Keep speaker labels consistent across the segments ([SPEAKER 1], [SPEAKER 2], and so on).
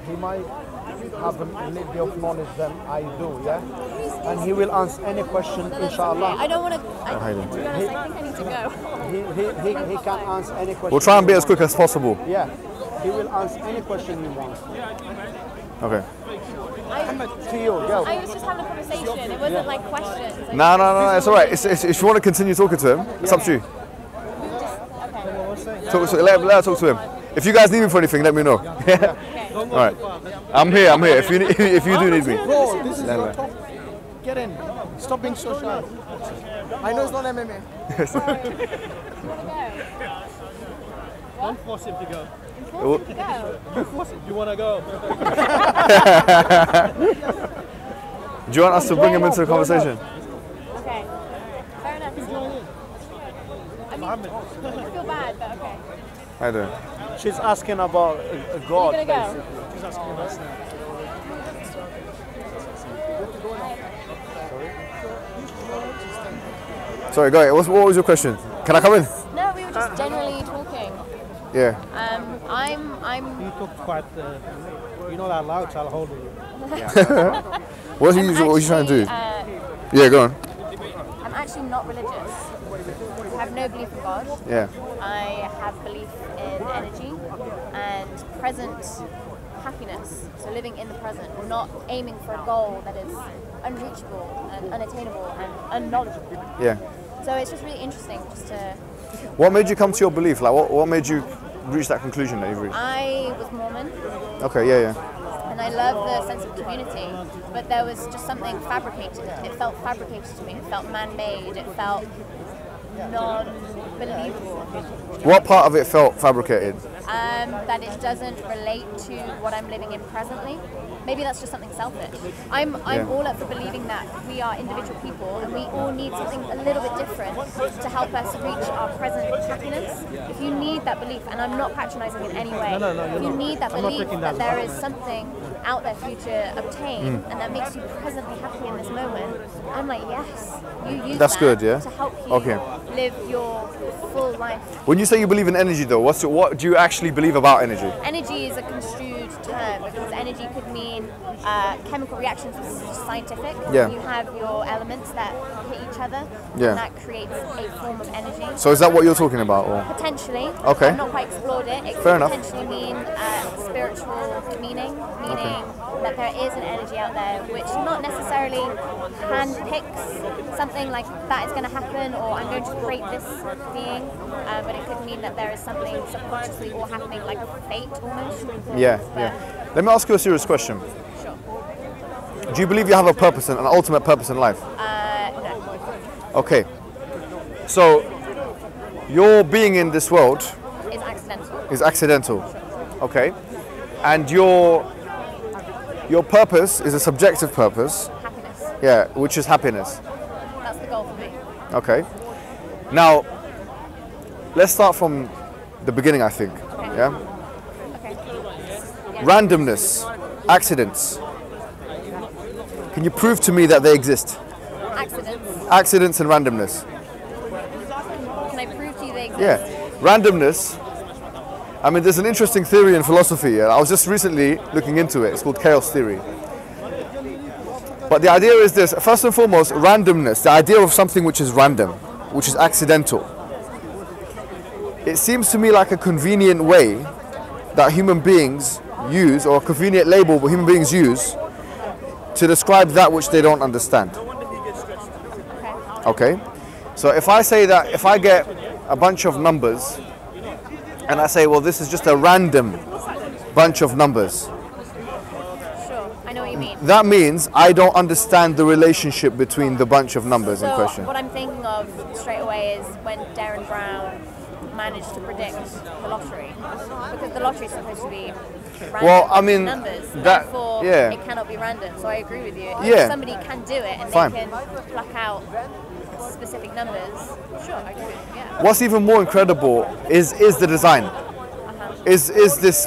[SPEAKER 1] he might have a little bit of knowledge than I do, yeah? And he will answer any question, inshallah.
[SPEAKER 2] I don't want to, I think I need to go.
[SPEAKER 1] He can answer any question.
[SPEAKER 3] We'll try and be as quick as possible.
[SPEAKER 1] Yeah, he will answer any question you want.
[SPEAKER 3] Okay.
[SPEAKER 1] To you, go.
[SPEAKER 2] I was just having a conversation. It wasn't like questions.
[SPEAKER 3] No, it's all right. If you want to continue talking to him, it's up to you. Let her talk to him. If you guys need me for anything, let me know. All right. I'm here. If you do need me.
[SPEAKER 1] Bro, this is your topic. Get in. Stop being so shy. I know it's not MMA.
[SPEAKER 4] Don't force him to go.
[SPEAKER 2] Don't
[SPEAKER 4] force him. You want to go?
[SPEAKER 3] Do you want us to bring him into the conversation?
[SPEAKER 2] Okay. Fair enough. I mean, I feel bad, but okay.
[SPEAKER 3] I do.
[SPEAKER 1] She's asking about a God,
[SPEAKER 2] Are you gonna
[SPEAKER 1] basically.
[SPEAKER 2] go?
[SPEAKER 1] She's asking about
[SPEAKER 3] Sorry, go ahead. What was your question? Can I come in?
[SPEAKER 2] No, we were just generally talking.
[SPEAKER 3] Yeah.
[SPEAKER 2] I'm.
[SPEAKER 4] You talk quite. You're not that loud, so I'll hold you.
[SPEAKER 3] What are you trying to do? Yeah, go on.
[SPEAKER 2] I'm actually not religious. I have no belief in God.
[SPEAKER 3] Yeah.
[SPEAKER 2] I have belief in energy and present happiness. So living in the present, not aiming for a goal that is unreachable and unattainable and unknowledgeable.
[SPEAKER 3] Yeah.
[SPEAKER 2] So it's just really interesting just to...
[SPEAKER 3] What made you come to your belief? Like, what made you reach that conclusion that you've reached?
[SPEAKER 2] I was Mormon.
[SPEAKER 3] Okay, yeah.
[SPEAKER 2] And I love the sense of community, but there was just something fabricated. It felt fabricated to me. It felt man-made. It felt non-believable.
[SPEAKER 3] What part of it felt fabricated?
[SPEAKER 2] That it doesn't relate to what I'm living in presently. Maybe that's just something selfish. I'm all up for believing that we are individual people and we all need something a little bit different to help us reach our present happiness. If you need that belief, and I'm not patronizing in any way, if you need that belief that there is something out there for you to obtain and that makes you presently happy in this moment, I'm like, yes, you use
[SPEAKER 3] That's
[SPEAKER 2] that
[SPEAKER 3] good, yeah?
[SPEAKER 2] to help you live your full life.
[SPEAKER 3] When you say you believe in energy though, what do you actually believe about energy?
[SPEAKER 2] Energy is a construed term because energy could mean chemical reactions, which is just scientific.
[SPEAKER 3] Yeah.
[SPEAKER 2] You have your elements that hit each other,
[SPEAKER 3] Yeah.
[SPEAKER 2] and that creates a form of energy.
[SPEAKER 3] So is that what you're talking about? Or?
[SPEAKER 2] Potentially.
[SPEAKER 3] Okay.
[SPEAKER 2] I've not quite explored it. It
[SPEAKER 3] Fair
[SPEAKER 2] could
[SPEAKER 3] enough.
[SPEAKER 2] potentially mean spiritual meaning that there is an energy out there which not necessarily handpicks something like that is going to happen or I'm going to create this being, but it could mean that there is something subconsciously all happening, like a fate almost.
[SPEAKER 3] Yeah. Let me ask you a serious question.
[SPEAKER 2] Sure.
[SPEAKER 3] Do you believe you have a purpose, an ultimate purpose in life?
[SPEAKER 2] No.
[SPEAKER 3] Okay. So, your being in this world
[SPEAKER 2] Is accidental.
[SPEAKER 3] is accidental. Okay. And your purpose is a subjective purpose.
[SPEAKER 2] Happiness.
[SPEAKER 3] Yeah, which is happiness.
[SPEAKER 2] That's the goal for me.
[SPEAKER 3] Okay. Now, let's start from the beginning, I think.
[SPEAKER 2] Okay.
[SPEAKER 3] Yeah.
[SPEAKER 2] Okay. Yeah.
[SPEAKER 3] Randomness, accidents. Can you prove to me that they exist?
[SPEAKER 2] Accidents.
[SPEAKER 3] Accidents and randomness.
[SPEAKER 2] Can I prove to you they exist?
[SPEAKER 3] Yeah. Randomness. I mean, there's an interesting theory in philosophy. I was just recently looking into it. It's called chaos theory. But the idea is this. First and foremost, randomness. The idea of something which is random, which is accidental. It seems to me like a convenient way that human beings use, or a convenient label that human beings use to describe that which they don't understand. Okay? So if I say that, if I get a bunch of numbers and I say, well, this is just a random bunch of numbers,
[SPEAKER 2] Sure. I know what you mean.
[SPEAKER 3] that means I don't understand the relationship between the bunch of numbers in question.
[SPEAKER 2] So what I'm thinking of straight away is when Darren Brown managed to predict the lottery, because the lottery is supposed to be random
[SPEAKER 3] Well, I mean,
[SPEAKER 2] numbers,
[SPEAKER 3] that-
[SPEAKER 2] therefore
[SPEAKER 3] yeah.
[SPEAKER 2] it cannot be random. So I agree with you. If
[SPEAKER 3] Yeah.
[SPEAKER 2] somebody can do it and
[SPEAKER 3] Fine.
[SPEAKER 2] they can pluck out specific numbers, sure, I agree. Yeah.
[SPEAKER 3] What's even more incredible is the design. Is this,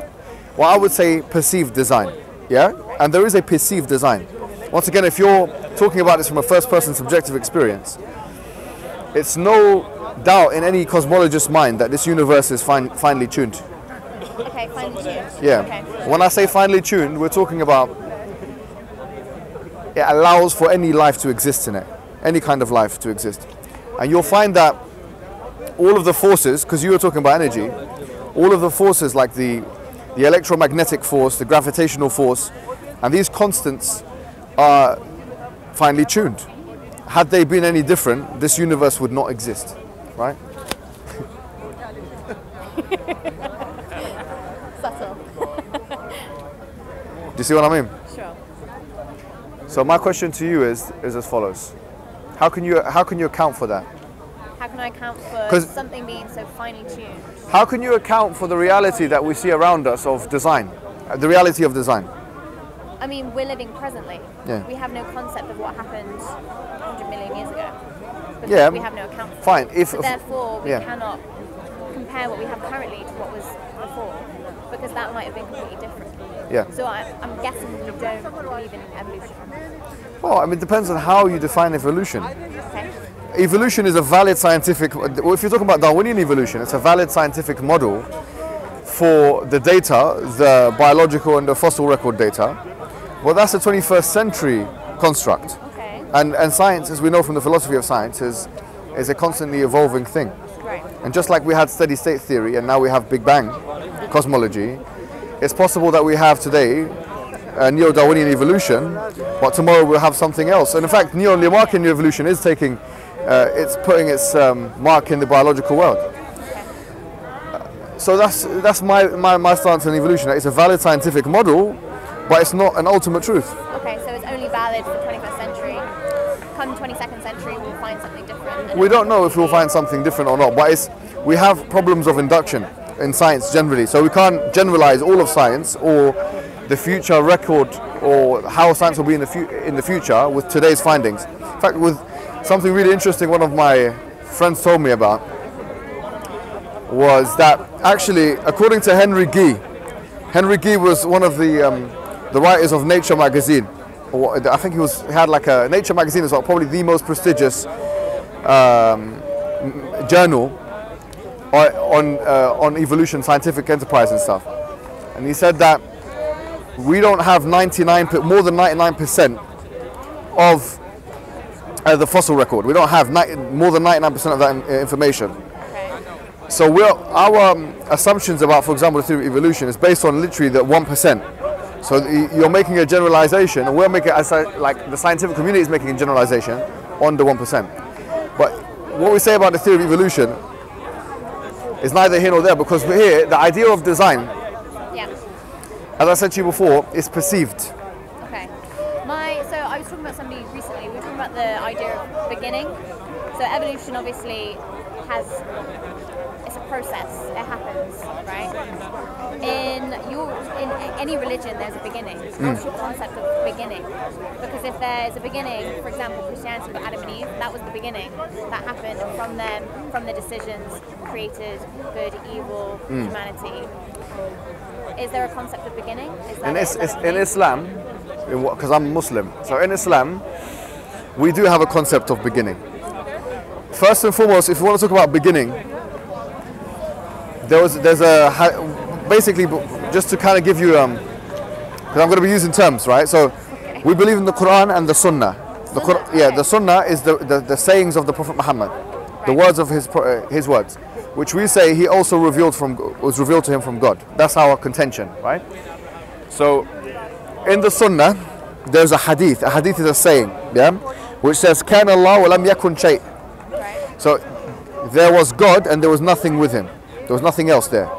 [SPEAKER 3] what I would say, perceived design. Yeah? And there is a perceived design. Once again, if you're talking about this from a first-person subjective experience, it's no doubt in any cosmologist's mind that this universe is finely tuned.
[SPEAKER 2] Okay, Okay, finely tuned.
[SPEAKER 3] Yeah.
[SPEAKER 2] Okay.
[SPEAKER 3] When I say finely tuned, we're talking about it allows for any life to exist in it, any kind of life to exist. And you'll find that all of the forces, because you were talking about energy, all of the forces like the electromagnetic force, the gravitational force, and these constants are finely tuned. Had they been any different, this universe would not exist, right?
[SPEAKER 2] Subtle.
[SPEAKER 3] Do you see what I mean?
[SPEAKER 2] Sure.
[SPEAKER 3] So my question to you is as follows: How can you account for that?
[SPEAKER 2] How can I account for
[SPEAKER 3] 'Cause-
[SPEAKER 2] something being so finely tuned?
[SPEAKER 3] How can you account for the reality that we see around us of design, the reality of design?
[SPEAKER 2] I mean, we're living presently.
[SPEAKER 3] Yeah.
[SPEAKER 2] We have no concept of what happened 100 million years ago. Because
[SPEAKER 3] Yeah,
[SPEAKER 2] we have no account for
[SPEAKER 3] fine.
[SPEAKER 2] it. So therefore, we
[SPEAKER 3] yeah.
[SPEAKER 2] cannot compare what we have currently to what was before, because that might have been completely different.
[SPEAKER 3] Yeah.
[SPEAKER 2] So I'm guessing you don't believe in evolution.
[SPEAKER 3] Well, I mean, it depends on how you define evolution.
[SPEAKER 2] Okay.
[SPEAKER 3] Evolution is a valid scientific, well, if you're talking about Darwinian evolution, it's a valid scientific model for the data, the biological and the fossil record data. Well, that's a 21st century construct.
[SPEAKER 2] Okay.
[SPEAKER 3] And science, as we know from the philosophy of science, is a constantly evolving thing.
[SPEAKER 2] Right.
[SPEAKER 3] And just like we had steady state theory and now we have Big Bang cosmology, it's possible that we have today a neo-Darwinian evolution, but tomorrow we'll have something else. And in fact, neo-Lamarckian evolution is taking, it's putting its mark in the biological world. So that's my stance on evolution. It's a valid scientific model, but it's not an ultimate truth.
[SPEAKER 2] Okay, so it's only valid for the 21st century. Come 22nd century, we'll find something different.
[SPEAKER 3] We don't know if we'll find something different or not, but we have problems of induction in science generally, so we can't generalize all of science or the future record or how science will be in the future with today's findings. In fact, with something really interesting one of my friends told me about was that actually, according to Henry Gee was one of the writers of Nature magazine. I think he had like a Nature magazine is probably the most prestigious journal on evolution, scientific enterprise and stuff. And he said that we don't have more than 99% of the fossil record. We don't have more than 99% of that information. So our assumptions about, for example, the theory of evolution is based on literally the 1%. So you're making a generalization, and we're making, like the scientific community is making a generalization on the 1%. But what we say about the theory of evolution is neither here nor there, because we're here, the idea of design, as I said to you before, is perceived.
[SPEAKER 2] Okay. So I was talking about somebody recently, we were talking about the idea of beginning. So evolution obviously it's a process, it happens, right? In any religion there's a beginning. What's your concept of beginning? Because if there's a beginning, for example, Christianity with Adam and Eve, that was the beginning. That happened from them, from the decisions, created good, evil, humanity. Is there a concept of beginning?
[SPEAKER 3] In Islam, because I'm Muslim, so in Islam, we do have a concept of beginning. First and foremost, if you want to talk about beginning, basically, just to kind of give you, because I'm going to be using terms, right? So we believe in the Quran and the Sunnah. The Sunnah is the sayings of the Prophet Muhammad, the words of his words, which we say he also was revealed to him from God. That's our contention, right? So in the Sunnah, there's a hadith. A hadith is a saying, yeah, which says, "Kana Allah wa lam yakun shay." So there was God and there was nothing with him. There was nothing else there.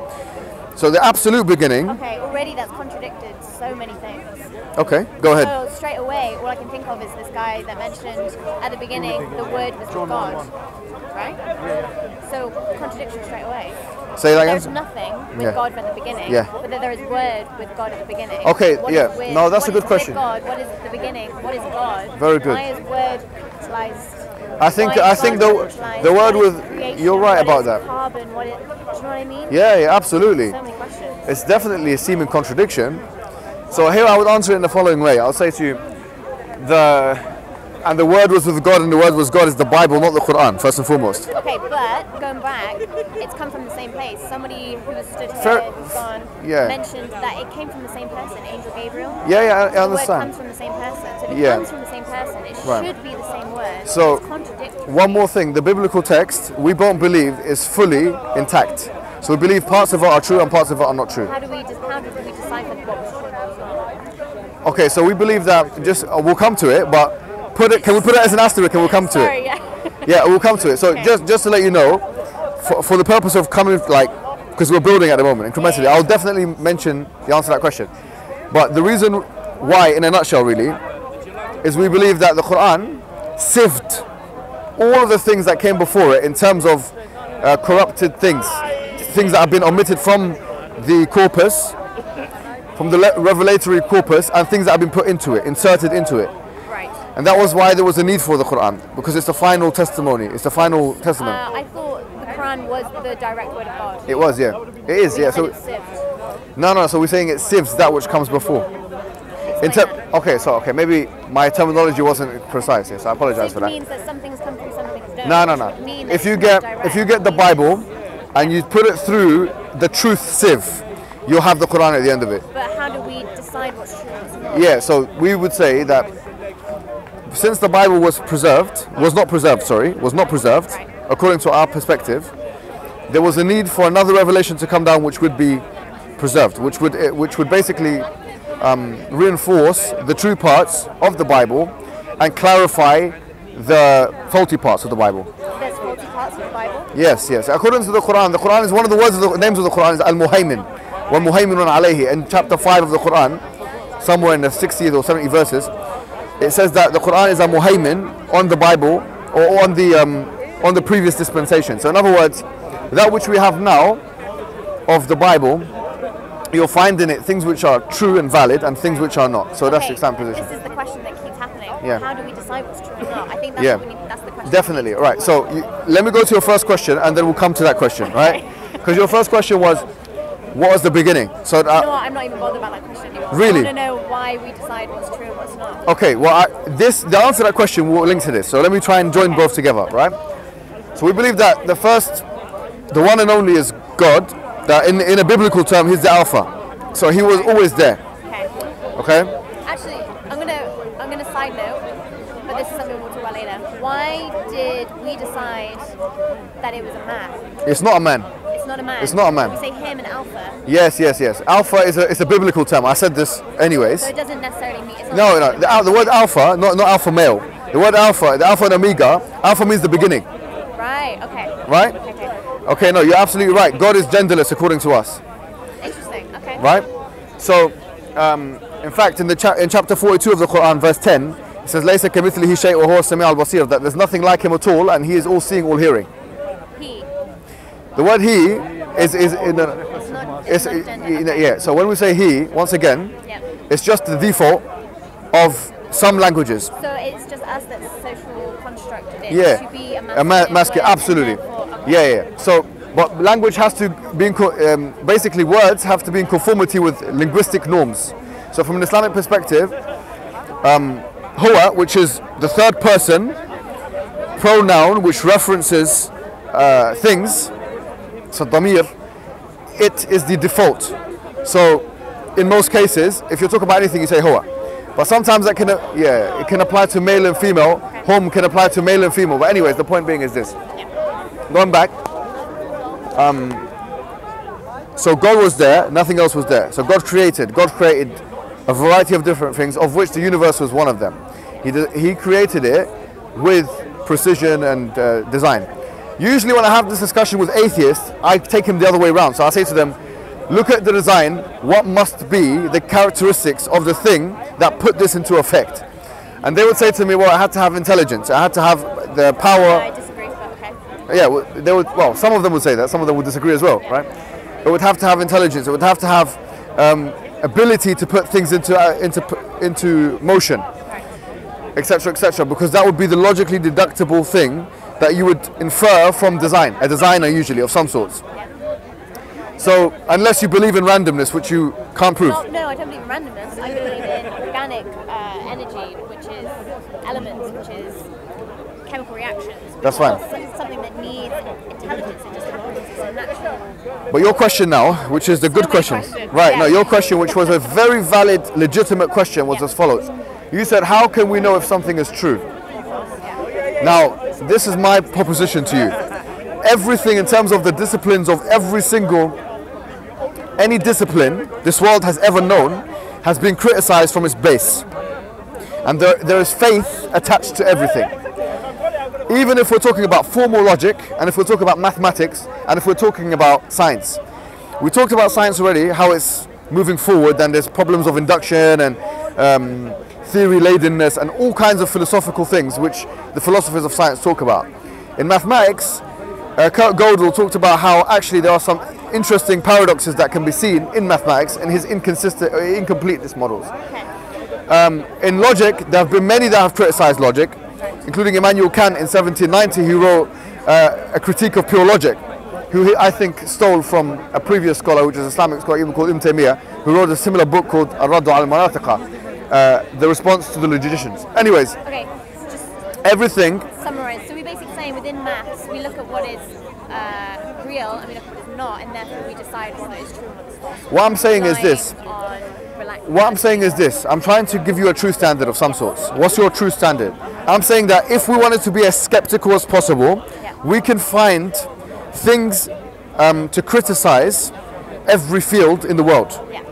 [SPEAKER 3] So the absolute beginning.
[SPEAKER 2] Okay, already that's contradicted so many things.
[SPEAKER 3] Okay, go ahead.
[SPEAKER 2] So straight away, all I can think of is this guy that mentioned at the beginning the word was with God, right? So contradiction straight away.
[SPEAKER 3] Say that again.
[SPEAKER 2] There's nothing with God from the beginning, but then there is word with God at the beginning.
[SPEAKER 3] Okay,
[SPEAKER 2] What
[SPEAKER 3] no, that's a good
[SPEAKER 2] is
[SPEAKER 3] question.
[SPEAKER 2] With God? What is the beginning? What is God?
[SPEAKER 3] Very good.
[SPEAKER 2] Why is word capitalized?
[SPEAKER 3] I think the word with, you're right about that.
[SPEAKER 2] Carbon, do you know what I mean?
[SPEAKER 3] Yeah, absolutely.
[SPEAKER 2] So many questions.
[SPEAKER 3] It's definitely a seeming contradiction. So here I would answer it in the following way. I'll say to you, And the Word was with God, and the Word was God is the Bible, not the Quran, first and foremost.
[SPEAKER 2] Okay, but going back, it's come from the same place. Somebody who has stood here,
[SPEAKER 3] Fair-
[SPEAKER 2] who's gone,
[SPEAKER 3] yeah.
[SPEAKER 2] mentioned that it came from the same person, Angel Gabriel.
[SPEAKER 3] Yeah, I
[SPEAKER 2] The word
[SPEAKER 3] understand.
[SPEAKER 2] comes from the same person. So if it
[SPEAKER 3] Yeah.
[SPEAKER 2] comes from the same person, it
[SPEAKER 3] Right.
[SPEAKER 2] should be the same word.
[SPEAKER 3] So,
[SPEAKER 2] it's contradictory.
[SPEAKER 3] One more thing, the biblical text, we don't believe is fully intact. So we believe parts of it are true and parts of it are not true.
[SPEAKER 2] How did we decipher what was true and what was not?
[SPEAKER 3] Okay, so we believe that just, we'll come to it, but can we put it as an asterisk and we'll come to it?
[SPEAKER 2] Sorry, yeah.
[SPEAKER 3] Yeah, we'll come to it. So
[SPEAKER 2] Okay.
[SPEAKER 3] just to let you know, for the purpose of coming, because we're building at the moment, incrementally,
[SPEAKER 2] Yeah.
[SPEAKER 3] I'll definitely mention the answer to that question. But the reason why, in a nutshell really, is we believe that the Quran sieved all of the things that came before it in terms of corrupted things that have been omitted from the corpus, from the revelatory corpus, and things that have been put into it, inserted into it.
[SPEAKER 2] Right.
[SPEAKER 3] And that was why there was a need for the Quran, because it's the final testimony, it's the final testament.
[SPEAKER 2] I thought the Quran was the direct word of God.
[SPEAKER 3] It was, yeah. It is, yeah.
[SPEAKER 2] You said
[SPEAKER 3] So
[SPEAKER 2] it's sieved.
[SPEAKER 3] no, so we're saying it sieves that which comes before.
[SPEAKER 2] Explain that.
[SPEAKER 3] Okay, maybe my terminology wasn't precise, yes, I apologize for
[SPEAKER 2] Sieved
[SPEAKER 3] that.
[SPEAKER 2] means that some things come from some things don't.
[SPEAKER 3] No.
[SPEAKER 2] It doesn't mean that
[SPEAKER 3] If you
[SPEAKER 2] it's
[SPEAKER 3] get
[SPEAKER 2] not
[SPEAKER 3] if you
[SPEAKER 2] direct.
[SPEAKER 3] get the Bible and you put it through the truth sieve, you'll have the Quran at the end of it.
[SPEAKER 2] But how do we decide what's true and what's not?
[SPEAKER 3] Yeah, so we would say that since the Bible was not preserved,
[SPEAKER 2] Right.
[SPEAKER 3] according to our perspective, there was a need for another revelation to come down which would be preserved, which would basically reinforce the true parts of the Bible and clarify the faulty parts of the Bible.
[SPEAKER 2] There's 40 parts of the Bible.
[SPEAKER 3] Yes. According to the Quran is one of the words of the names of the Quran is Al-Muhaymin. Wa Muhayminun alayhi. In chapter 5 of the Quran, somewhere in the 60th or 70 verses, it says that the Quran is a Muhaymin on the Bible or on the previous dispensation. So in other words, that which we have now of the Bible, you'll find in it things which are true and valid and things which are not. So that's the Islam position.
[SPEAKER 2] This is the question that keeps happening.
[SPEAKER 3] Yeah.
[SPEAKER 2] How do we decide what's true and not? I think that's
[SPEAKER 3] Yeah.
[SPEAKER 2] what we need. That's the question.
[SPEAKER 3] Definitely. Right. So let me go to your first question and then we'll come to that question, right? Because your first question was, what was the beginning? So
[SPEAKER 2] You know what? I'm not even bothered about that question anymore.
[SPEAKER 3] Really?
[SPEAKER 2] I want to know why we decide what's true and what's not.
[SPEAKER 3] okay, well, the answer to that question will link to this. So let me try and join both together, right? So we believe that the one and only is God. That in a biblical term, he's the Alpha. So he was always there.
[SPEAKER 2] Okay.
[SPEAKER 3] Okay.
[SPEAKER 2] Actually, I'm gonna side note, but this is something we'll talk about later. Why did we decide that it was a man?
[SPEAKER 3] It's not a man.
[SPEAKER 2] It's not a man.
[SPEAKER 3] It's not a man.
[SPEAKER 2] We say him and alpha,
[SPEAKER 3] Yes. Alpha is a biblical term. I said this anyways.
[SPEAKER 2] so it doesn't necessarily mean. It's not
[SPEAKER 3] No. The word alpha, not alpha male. The word alpha, the alpha and omega. Alpha means the beginning,
[SPEAKER 2] Right. Okay.
[SPEAKER 3] right?
[SPEAKER 2] Okay.
[SPEAKER 3] Okay. No, you're absolutely right. God is genderless according to us,
[SPEAKER 2] Interesting. Okay.
[SPEAKER 3] right? So, in fact, in chapter 42 of the Quran, verse 10, it says, "Laysa kamithlihi shay'un wa huwa as-sami' al-basir," that there's nothing like him at all, and he is all seeing, all hearing.
[SPEAKER 2] He.
[SPEAKER 3] The word "he" is in a,
[SPEAKER 2] It's not gender. Okay.
[SPEAKER 3] yeah. So when we say "he," once again,
[SPEAKER 2] Yep.
[SPEAKER 3] it's just the default of some languages.
[SPEAKER 2] So it's just us that's social constructed it
[SPEAKER 3] Yeah,
[SPEAKER 2] to be a
[SPEAKER 3] a
[SPEAKER 2] masculine.
[SPEAKER 3] masculine,
[SPEAKER 2] word,
[SPEAKER 3] absolutely.
[SPEAKER 2] and therefore- okay.
[SPEAKER 3] Yeah. So, but language has to be basically words have to be in conformity with linguistic norms. So, from an Islamic perspective, huwa, which is the third person pronoun which references things, so damir, it is the default. So, in most cases, if you talk about anything, you say huwa. But sometimes that can, it can apply to male and female. Hum can apply to male and female. But anyways, the point being is this. Going back, so God was there, nothing else was there. So God created a variety of different things, of which the universe was one of them. He created it with precision and design. Usually when I have this discussion with atheists, I take them the other way around. So I say to them, look at the design, what must be the characteristics of the thing that put this into effect? And they would say to me, well, I had to have intelligence, I had to have the power.
[SPEAKER 2] I disagree, but okay.
[SPEAKER 3] Yeah, well, some of them would say that, some of them would disagree as well, right? It would have to have intelligence, it would have to have ability to put things into motion, etc., because that would be the logically deductible thing that you would infer from design, a designer usually of some sorts. So unless you believe in randomness, which you can't prove.
[SPEAKER 2] Well, no, I don't believe in randomness. I believe in organic energy, which is elements, which is chemical reactions.
[SPEAKER 3] That's fine.
[SPEAKER 2] It's something that needs intelligence. It just happens. It's a natural.
[SPEAKER 3] But your question now, which is the good question, right? No, your question, which was a very valid, legitimate question, was as follows. You said, how can we know if something is true? Now, this is my proposition to you. Everything in terms of the disciplines of any discipline this world has ever known has been criticized from its base. And there is faith attached to everything. Even if we're talking about formal logic, and if we're talking about mathematics, and if we're talking about science. We talked about science already, how it's moving forward, and there's problems of induction and theory-ladenness and all kinds of philosophical things which the philosophers of science talk about. In mathematics, Kurt Gödel talked about how actually there are some interesting paradoxes that can be seen in mathematics and his incompleteness models. In logic, there have been many that have criticized logic, including Immanuel Kant in 1790, who wrote a critique of pure logic, who I think stole from a previous scholar, which is an Islamic scholar even called Ibn Taymiyyah, who wrote a similar book called Ar-Radd al-Manatiqa, the response to the logicians. Anyways,
[SPEAKER 2] Okay, just
[SPEAKER 3] everything.
[SPEAKER 2] summarize. So we're basically saying within maths, we look at what is real and we look at what is not, and therefore we decide what is true and what is false.
[SPEAKER 3] What I'm saying is this.
[SPEAKER 2] What
[SPEAKER 3] I'm saying is this. I'm trying to give you a true standard of some sorts. What's your true standard? I'm saying that if we wanted to be as skeptical as possible, we can find things to criticize every field in the world.
[SPEAKER 2] Yeah.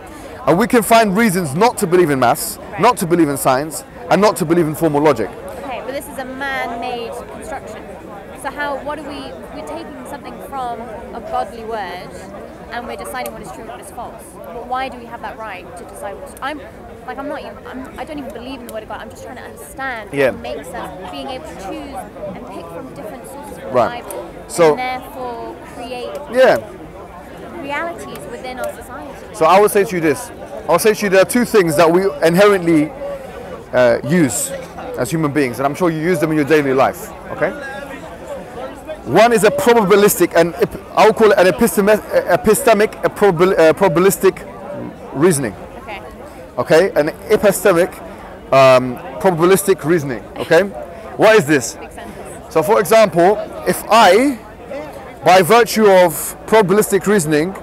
[SPEAKER 3] And we can find reasons not to believe in maths, not to believe in science, and not to believe in formal logic.
[SPEAKER 2] Okay, but this is a man-made construction. So we're taking something from a godly word and we're deciding what is true and what is false. But why do we have that right to decide what is true? I don't even believe in the word of God. I'm just trying to understand what makes sense, being able to choose and pick from different sources from the Bible,
[SPEAKER 3] So,
[SPEAKER 2] and therefore create realities within our society.
[SPEAKER 3] So I will say to you this. I'll say to you there are two things that we inherently use as human beings, and I'm sure you use them in your daily life. Okay. One is a probabilistic, and I will call it an epistemic, probabilistic reasoning.
[SPEAKER 2] Okay.
[SPEAKER 3] Okay, an epistemic, probabilistic reasoning. Okay, what is this?
[SPEAKER 2] Makes sense.
[SPEAKER 3] So, for example, if I, by virtue of probabilistic reasoning,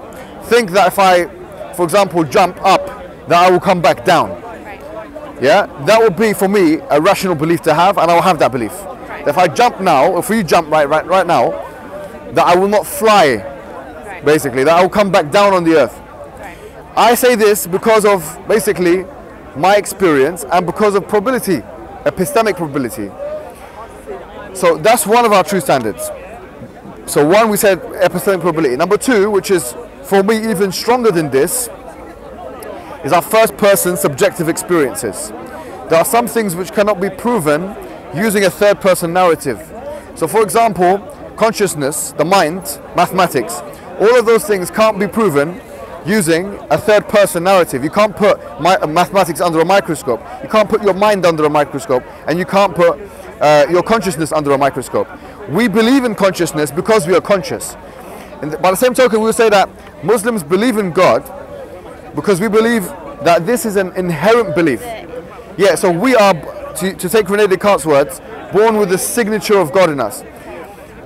[SPEAKER 3] think that if I, for example, jump up, that I will come back down.
[SPEAKER 2] Right.
[SPEAKER 3] Yeah, that would be for me a rational belief to have, and I will have that belief. If I jump now, if we jump right now, that I will not fly, basically, that I will come back down on the earth. I say this because of basically my experience and because of probability, epistemic probability. So that's one of our true standards. So one, we said epistemic probability. Number two, which is for me even stronger than this, is our first person subjective experiences. There are some things which cannot be proven using a third person narrative. So for example, consciousness, the mind, mathematics, all of those things can't be proven using a third person narrative. You can't put mathematics under a microscope, you can't put your mind under a microscope, and you can't put your consciousness under a microscope. We believe in consciousness because we are conscious. And by the same token, we will say that Muslims believe in God because we believe that this is an inherent belief. Yeah, so we are, to take René Descartes' words, born with the signature of God in us.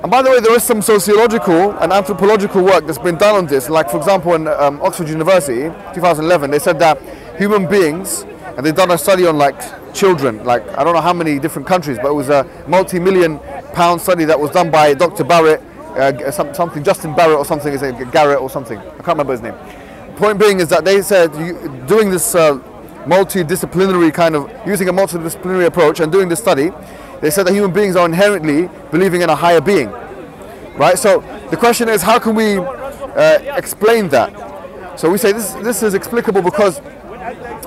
[SPEAKER 3] And by the way, there is some sociological and anthropological work that's been done on this. Like, for example, in Oxford University, 2011, they said that human beings, and they've done a study on like children, like I don't know how many different countries, but it was a multi-million pound study that was done by Dr. Barrett, something Justin Barrett or something, is it Garrett or something? I can't remember his name. Point being is that they said doing this multidisciplinary kind of, using a multidisciplinary approach and doing this study, they said that human beings are inherently believing in a higher being, right? So the question is, how can we explain that? So we say this is explicable because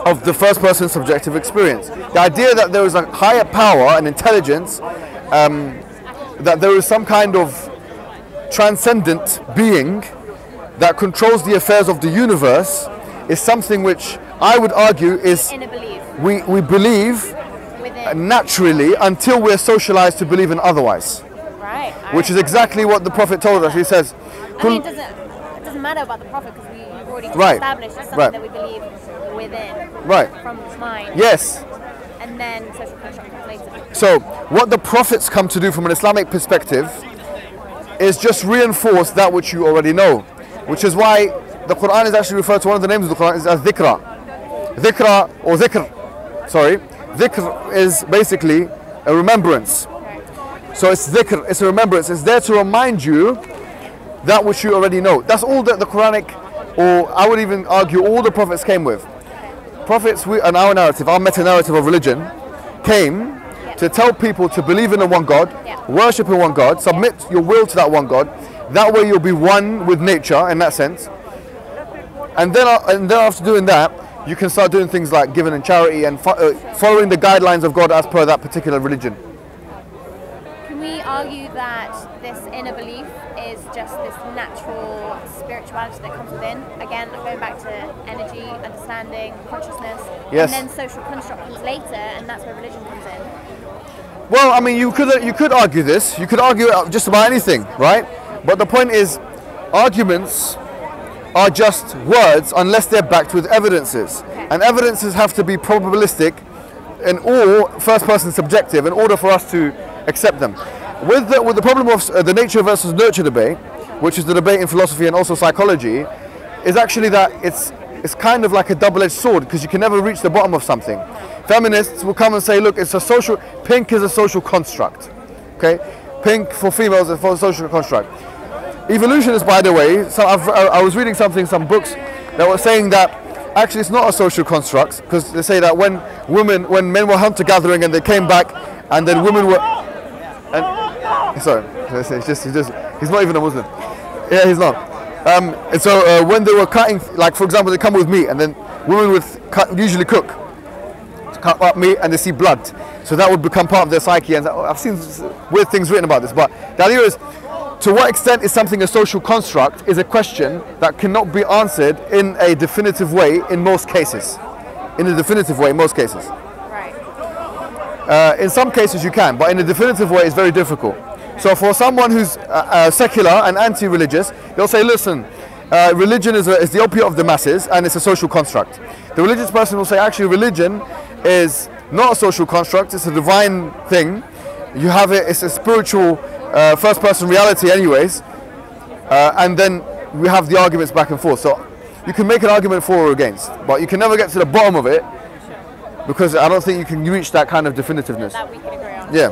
[SPEAKER 3] of the first person subjective experience. The idea that there is a higher power and intelligence, that there is some kind of transcendent being that controls the affairs of the universe, is something which I would argue is we believe naturally until we're socialized to believe in otherwise.
[SPEAKER 2] Right.
[SPEAKER 3] Which is exactly what the Prophet told us. He says,
[SPEAKER 2] I mean, it doesn't matter about the Prophet because we've already
[SPEAKER 3] Right.
[SPEAKER 2] established it's something
[SPEAKER 3] Right.
[SPEAKER 2] that we believe within,
[SPEAKER 3] Right.
[SPEAKER 2] from mind.
[SPEAKER 3] Yes.
[SPEAKER 2] And then social construct comes later.
[SPEAKER 3] So what the prophets come to do from an Islamic perspective is just reinforce that which you already know, which is why the Quran is actually referred to, one of the names of the Quran is as dhikra. Dhikra or dhikr, sorry. Dhikr is basically a remembrance. So it's dhikr, it's a remembrance. It's there to remind you that which you already know. That's all that the Quranic, or I would even argue all the prophets came with. Prophets, and our narrative, our meta-narrative of religion, came to tell people to believe in the one God, worship in one God, submit your will to that one God. That way you'll be one with nature in that sense. And then after doing that, you can start doing things like giving and charity and following the guidelines of God as per that particular religion.
[SPEAKER 2] Can we argue that this inner belief is just this natural spirituality that comes within? Again, going back to energy, understanding, consciousness,
[SPEAKER 3] Yes.
[SPEAKER 2] and then social construct comes later, and that's where religion comes in.
[SPEAKER 3] Well, I mean, you could argue this. You could argue just about anything, right? But the point is, arguments are just words unless they're backed with evidences. And evidences have to be probabilistic and or first-person subjective in order for us to accept them. With the problem of the nature versus nurture debate, which is the debate in philosophy and also psychology, is actually that it's kind of like a double-edged sword because you can never reach the bottom of something. Feminists will come and say, look, pink is a social construct. Okay, pink for females is a social construct. Evolutionists, by the way, so I was reading some books that were saying that actually it's not a social construct because they say that when men were hunter-gathering and they came back, and then women were, sorry, he's not even a Muslim. Yeah, he's not. And so when they were cutting, like for example, they come with meat, and then women would usually cut up meat, and they see blood, so that would become part of their psyche. And I've seen weird things written about this, but the idea is, to what extent is something a social construct is a question that cannot be answered in a definitive way in most cases. In a definitive way in most cases.
[SPEAKER 2] Right.
[SPEAKER 3] In some cases you can, but in a definitive way it's very difficult. So for someone who's secular and anti-religious, they'll say, listen, religion is the opiate of the masses and it's a social construct. The religious person will say, actually religion is not a social construct, it's a divine thing. You have it, it's a spiritual first-person reality anyways, and then we have the arguments back and forth. So you can make an argument for or against, but you can never get to the bottom of it because I don't think you can reach that kind of definitiveness.
[SPEAKER 2] That we can agree on.
[SPEAKER 3] Yeah.